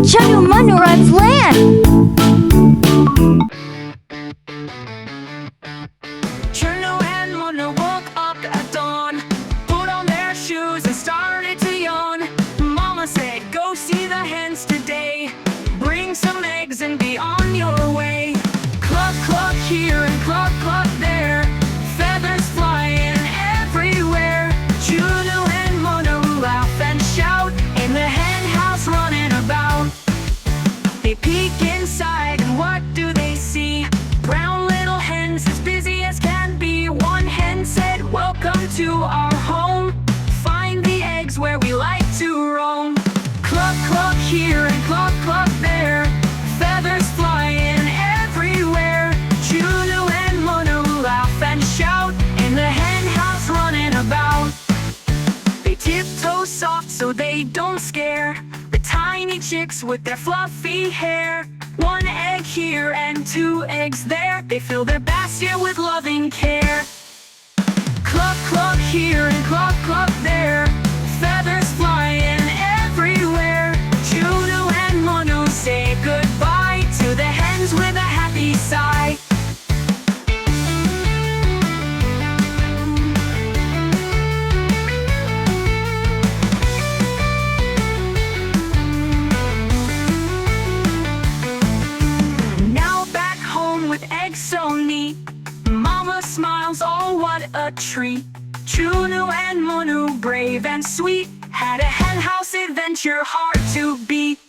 Chunnu Munnu runs land. Chunnu and Munnu woke up at dawn, put on their shoes and started to yawn. Mama said, go see the hens today, bring some eggs and be on your way. Cluck cluck here and cluck cluck there, feathers flying everywhere. Chunnu and Munnu laugh and shout, in the hen house running about. They peek inside and what do they see? Brown little hens as busy as can be. One hen said, welcome to our home, find the eggs where we like to roam. Cluck cluck here and cluck cluck there, feathers flying everywhere. Chunnu and Munnu laugh and shout, in the hen house running about. They tiptoe soft so they don't scare the tiny chicks with their fluffy hair. One egg here and two eggs there, they fill their basket with loving care. Cluck cluck here and cluck cluck there, feathers flying everywhere. Chunnu and Munnu say goodbye to the hens with a happy sigh. Eggs so neat, Mama smiles, oh what a treat. Chunnu and Munnu, brave and sweet, had a hen house adventure hard to beat.